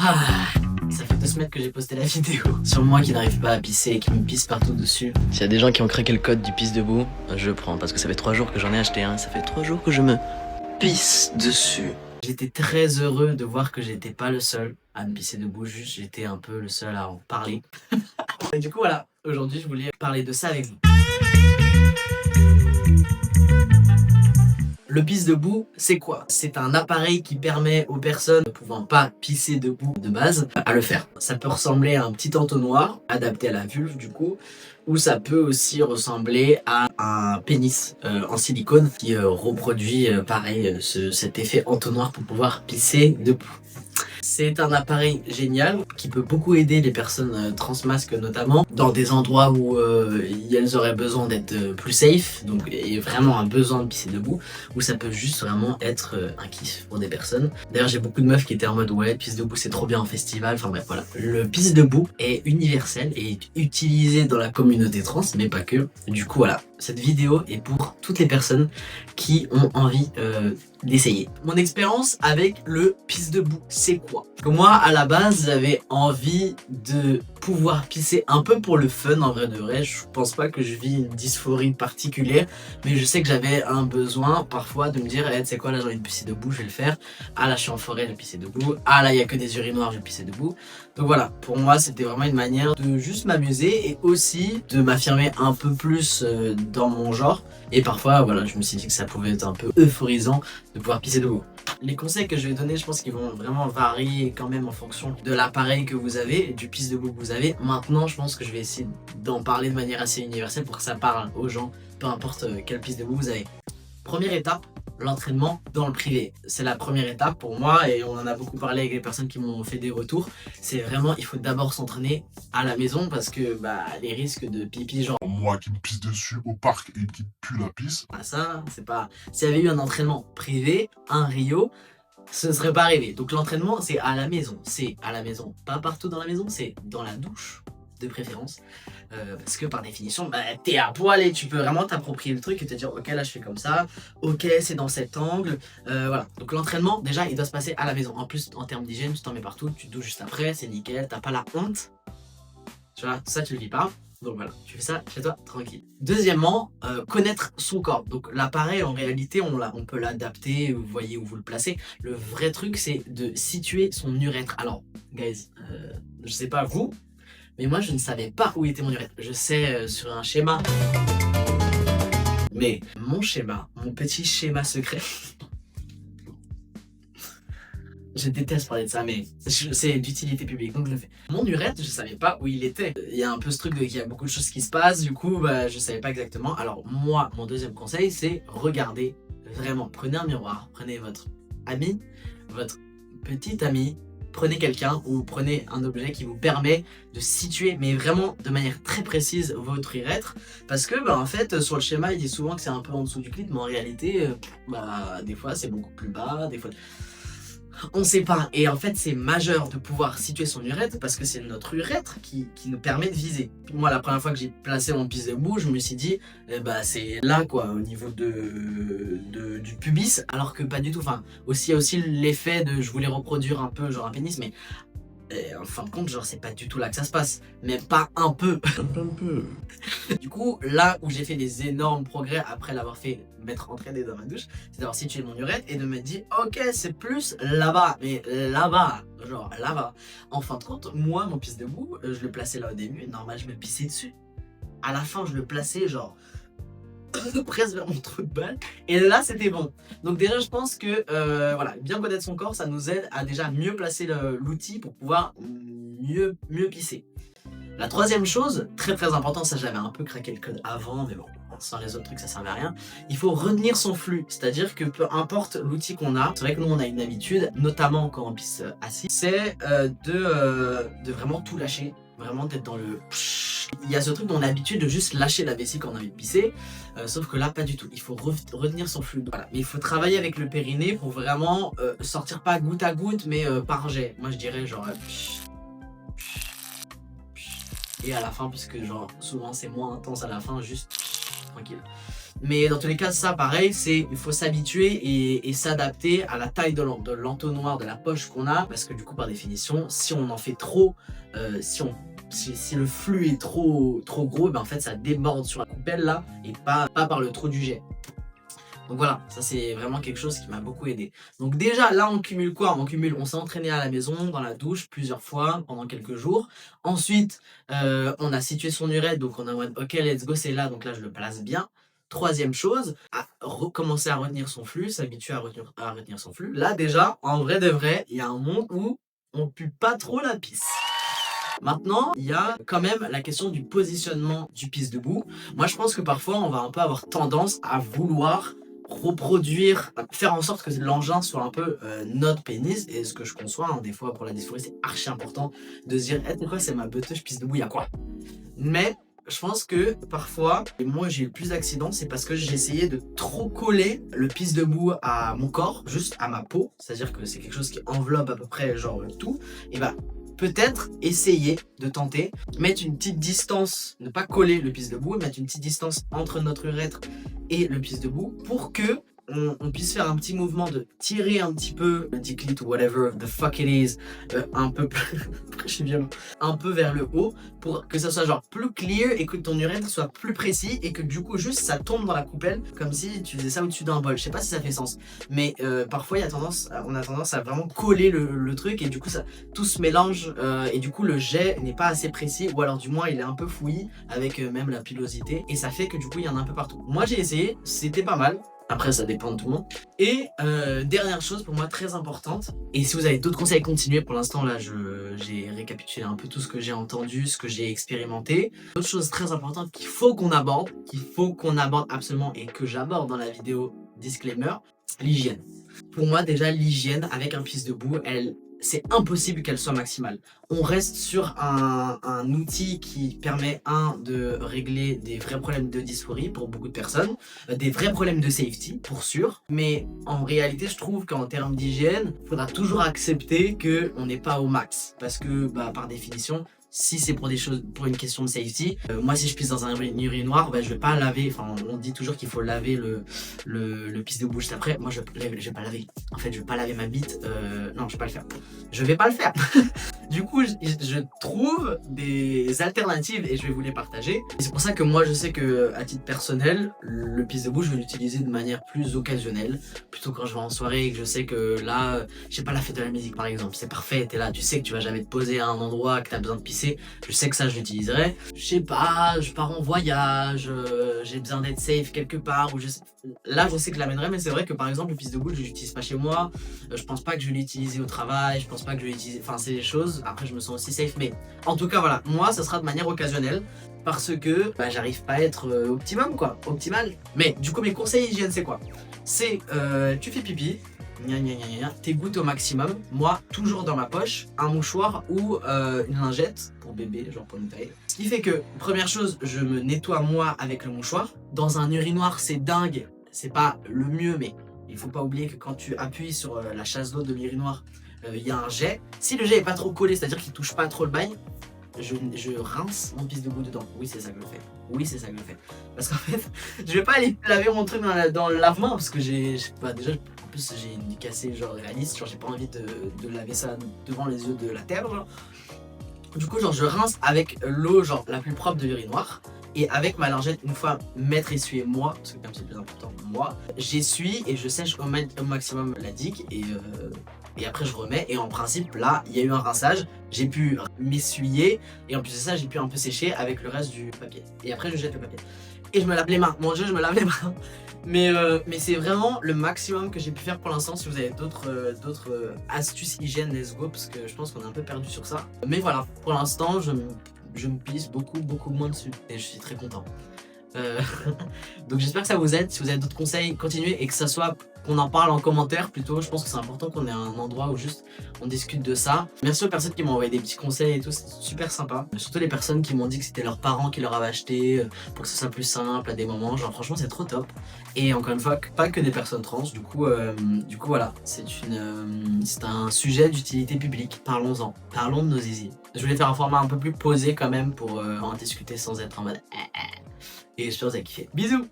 Ah, ça fait 2 semaines que j'ai posté la vidéo sur moi qui n'arrive pas à pisser et qui me pisse partout dessus. S'il y a des gens qui ont craqué le code du pisse debout, je prends parce que ça fait 3 jours que j'en ai acheté un. Ça fait 3 jours que je me pisse dessus. J'étais très heureux de voir que j'étais pas le seul à me pisser debout, juste j'étais un peu le seul à en parler. Et du coup voilà, aujourd'hui je voulais parler de ça avec vous. Le pisse debout, c'est quoi? C'est un appareil qui permet aux personnes ne pouvant pas pisser debout de base à le faire. Ça peut ressembler à un petit entonnoir adapté à la vulve du coup, ou ça peut aussi ressembler à un pénis en silicone qui reproduit pareil cet effet entonnoir pour pouvoir pisser debout. C'est un appareil génial qui peut beaucoup aider les personnes transmasques notamment dans des endroits où elles auraient besoin d'être plus safe, donc et vraiment un besoin de pisser debout, ou ça peut juste vraiment être un kiff pour des personnes. D'ailleurs j'ai beaucoup de meufs qui étaient en mode ouais pisse debout c'est trop bien en festival, enfin bref voilà. Le pisse debout est universel et est utilisé dans la communauté trans mais pas que. Du coup voilà, cette vidéo est pour toutes les personnes qui ont envie d'essayer. Mon expérience avec le pisse debout, c'est quoi? Que moi, à la base, j'avais envie de pouvoir pisser un peu pour le fun, en vrai de vrai. Je pense pas que je vis une dysphorie particulière, mais je sais que j'avais un besoin parfois de me dire, tu sais quoi, là j'ai envie de pisser debout, je vais le faire. Ah là, je suis en forêt, je vais pisser debout. Ah là, il y a que des urinoirs, je vais pisser debout. Donc voilà, pour moi, c'était vraiment une manière de juste m'amuser et aussi de m'affirmer un peu plus dans mon genre. Et parfois, voilà, je me suis dit que ça pouvait être un peu euphorisant de pouvoir pisser debout. Les conseils que je vais donner, je pense qu'ils vont vraiment varier quand même en fonction de l'appareil que vous avez et du pisse debout que vous avez. Maintenant, je pense que je vais essayer d'en parler de manière assez universelle pour que ça parle aux gens, peu importe quel pisse debout vous avez. Première étape, l'entraînement dans le privé. C'est la première étape pour moi et on en a beaucoup parlé avec les personnes qui m'ont fait des retours. C'est vraiment, il faut d'abord s'entraîner à la maison parce que les risques de pipi, genre moi qui me pisse dessus au parc et qui pue la pisse. ça, c'est pas... S'il y avait eu un entraînement privé, un Rio, ce ne serait pas arrivé. Donc l'entraînement, c'est à la maison. C'est à la maison. Pas partout dans la maison, c'est dans la douche, de préférence. Parce que par définition, t'es à poil et tu peux vraiment t'approprier le truc et te dire ok là je fais comme ça, ok c'est dans cet angle, voilà. Donc l'entraînement déjà il doit se passer à la maison. En plus en termes d'hygiène tu t'en mets partout, tu te douches juste après, c'est nickel, t'as pas la honte. Tu vois, ça tu le vis pas. Donc voilà, tu fais ça chez toi tranquille. Deuxièmement, connaître son corps. Donc l'appareil en réalité on peut l'adapter, vous voyez où vous le placez. Le vrai truc c'est de situer son urètre. Alors guys, je sais pas vous, mais moi je ne savais pas où était mon urètre. Je sais sur un schéma. Mais mon schéma, mon petit schéma secret. Je déteste parler de ça, mais c'est d'utilité publique, donc je le fais. Mon urètre, je savais pas où il était. Il y a un peu ce truc de qu'il y a beaucoup de choses qui se passent, du coup, je savais pas exactement. Alors moi, mon deuxième conseil, c'est regarder vraiment. Prenez un miroir, prenez votre ami, votre petit ami, prenez quelqu'un ou prenez un objet qui vous permet de situer, mais vraiment de manière très précise, votre urètre. Parce que, en fait, sur le schéma, il dit souvent que c'est un peu en dessous du clit, mais en réalité, des fois, c'est beaucoup plus bas, des fois... On sait pas, et en fait c'est majeur de pouvoir situer son urètre parce que c'est notre urètre qui nous permet de viser. Moi la première fois que j'ai placé mon pisse debout, je me suis dit c'est là quoi au niveau du pubis, alors que pas du tout. Enfin aussi il y a aussi l'effet de je voulais reproduire un peu genre un pénis, mais en fin de compte genre c'est pas du tout là que ça se passe, mais pas un peu. Un peu. Du coup là où j'ai fait des énormes progrès après l'avoir fait m'être entraîné dans ma douche, c'est d'avoir situé mon urètre et de me dire ok c'est plus là-bas, mais là-bas, genre là-bas. En fin de compte, moi mon pisse debout, je le plaçais là au début, et normal je me pissais dessus. À la fin je le plaçais genre presque vers mon trou de balle, et là c'était bon. Donc déjà je pense que voilà, bien connaître son corps ça nous aide à déjà mieux placer l'outil pour pouvoir mieux pisser. La troisième chose, très très important, ça j'avais un peu craqué le code avant, mais bon, sans les autres trucs ça servait à rien, il faut retenir son flux, c'est-à-dire que peu importe l'outil qu'on a, c'est vrai que nous on a une habitude, notamment quand on pisse assis, c'est de vraiment tout lâcher, vraiment d'être dans le... Il y a ce truc dont on a l'habitude de juste lâcher la vessie quand on a envie de pisser, sauf que là pas du tout, il faut retenir son flux. Voilà. Mais il faut travailler avec le périnée pour vraiment sortir pas goutte à goutte, mais par jet. Moi je dirais genre... et à la fin, puisque genre souvent c'est moins intense à la fin, juste tranquille. Mais dans tous les cas, ça pareil, il faut s'habituer et s'adapter à la taille de l'entonnoir, de la poche qu'on a, parce que du coup par définition, si on en fait trop, si le flux est trop gros, ben en fait ça déborde sur la coupelle là et pas par le trou du jet. Donc voilà, ça c'est vraiment quelque chose qui m'a beaucoup aidé. Donc déjà là on cumule quoi? On s'est entraîné à la maison, dans la douche plusieurs fois pendant quelques jours. Ensuite on a situé son urètre, donc on a en mode ok let's go, c'est là, donc là je le place bien. Troisième chose, à recommencer à retenir son flux, s'habituer à retenir son flux. Là déjà, en vrai de vrai, il y a un monde où on pue pas trop la pisse. Maintenant, il y a quand même la question du positionnement du pisse debout. Moi, je pense que parfois, on va un peu avoir tendance à vouloir reproduire, faire en sorte que l'engin soit un peu notre pénis. Et ce que je conçois, hein, des fois, pour la dysphorie, c'est archi important de se dire, pourquoi c'est ma beuteuse, je pisse debout, il y a quoi? Mais je pense que parfois, et moi j'ai eu le plus d'accidents, c'est parce que j'ai essayé de trop coller le pisse debout à mon corps, juste à ma peau. C'est-à-dire que c'est quelque chose qui enveloppe à peu près genre tout. Et bah, peut-être essayer de tenter, mettre une petite distance, ne pas coller le pisse debout, mettre une petite distance entre notre urètre et le pisse debout pour que on puisse faire un petit mouvement de tirer un petit peu le diclite ou whatever the fuck it is, un peu je suis violent, un peu vers le haut pour que ça soit genre plus clear et que ton urètre soit plus précis et que du coup juste ça tombe dans la coupelle comme si tu faisais ça au-dessus d'un bol. Je sais pas si ça fait sens, mais parfois on a tendance à vraiment coller le truc et du coup ça tout se mélange et du coup le jet n'est pas assez précis ou alors du moins il est un peu fouillis avec même la pilosité et ça fait que du coup il y en a un peu partout. Moi j'ai essayé, c'était pas mal. Après, ça dépend de tout le monde. Et dernière chose pour moi très importante, et si vous avez d'autres conseils, continuez. Pour l'instant, là, j'ai récapitulé un peu tout ce que j'ai entendu, ce que j'ai expérimenté. Autre chose très importante qu'il faut qu'on aborde absolument et que j'aborde dans la vidéo disclaimer, l'hygiène. Pour moi, déjà, l'hygiène avec un pisse debout, c'est impossible qu'elle soit maximale. On reste sur un outil qui permet, de régler des vrais problèmes de dysphorie pour beaucoup de personnes, des vrais problèmes de safety, pour sûr. Mais en réalité, je trouve qu'en termes d'hygiène, il faudra toujours accepter qu'on n'est pas au max. Parce que, par définition, si c'est pour une question de safety, moi si je pisse dans un urinoir, je vais pas laver, enfin on dit toujours qu'il faut laver le pisse debout juste après, moi je vais pas laver, en fait je vais pas laver ma bite, non je vais pas le faire, je vais pas le faire. Du coup je trouve des alternatives et je vais vous les partager. Et c'est pour ça que moi je sais que à titre personnel, le pisse debout je vais l'utiliser de manière plus occasionnelle, plutôt quand je vais en soirée et que je sais que là, je sais pas, la fête de la musique par exemple, c'est parfait, t'es là, tu sais que tu vas jamais te poser à un endroit, que t'as besoin de pisser. Je sais que ça je l'utiliserai. Je sais pas, je pars en voyage, j'ai besoin d'être safe quelque part. Là je sais que je l'amènerai, mais c'est vrai que par exemple le pisse debout je l'utilise pas chez moi. Je pense pas que je vais l'utiliser au travail, je pense pas que je vais l'utiliser. Enfin c'est des choses, après je me sens aussi safe. Mais en tout cas voilà, moi ça sera de manière occasionnelle. Parce que j'arrive pas à être optimum quoi, optimal. Mais du coup mes conseils hygiène c'est quoi? C'est tu fais pipi, t'égouttes au maximum. Moi, toujours dans ma poche, un mouchoir ou une lingette pour bébé, genre pour une taille. Ce qui fait que, première chose, je me nettoie moi avec le mouchoir. Dans un urinoir, c'est dingue, c'est pas le mieux, mais il faut pas oublier que quand tu appuies sur la chasse d'eau de l'urinoir, il y a un jet. Si le jet est pas trop collé, c'est-à-dire qu'il touche pas trop le bail, je rince mon pisse debout dedans. Oui, c'est ça que je fais. Oui, c'est ça que je fais. Parce qu'en fait, je vais pas aller laver mon truc dans le lave-main parce que déjà, en plus, j'ai une cassée genre réaliste. Genre, j'ai pas envie de laver ça devant les yeux de la terre. Genre. Du coup, genre, je rince avec l'eau genre la plus propre de l'urinoir. Et avec ma lingette, une fois m'être essuyé moi, parce que comme c'est le plus important, moi, j'essuie et je sèche au maximum la digue et après je remets. Et en principe, là, il y a eu un rinçage, j'ai pu m'essuyer et en plus de ça, j'ai pu un peu sécher avec le reste du papier. Et après, je jette le papier. Et je me lave les mains, mon dieu, je me lave les mains. Mais c'est vraiment le maximum que j'ai pu faire pour l'instant. Si vous avez d'autres astuces hygiène, let's go, parce que je pense qu'on est un peu perdu sur ça. Mais voilà, pour l'instant, je me pisse beaucoup moins dessus et je suis très content. Donc j'espère que ça vous aide. Si vous avez d'autres conseils, continuez et que ça soit qu'on en parle en commentaire plutôt. Je pense que c'est important qu'on ait un endroit où juste on discute de ça. Merci aux personnes qui m'ont envoyé des petits conseils et tout, c'est super sympa. Surtout les personnes qui m'ont dit que c'était leurs parents qui leur avaient acheté pour que ce soit plus simple à des moments. Genre franchement c'est trop top. Et encore une fois, pas que des personnes trans. Du coup voilà, c'est un sujet d'utilité publique. Parlons-en. Parlons de nos zizi. Je voulais faire un format un peu plus posé quand même pour en discuter sans être en mode et j'espère que vous avez kiffé. Bisous.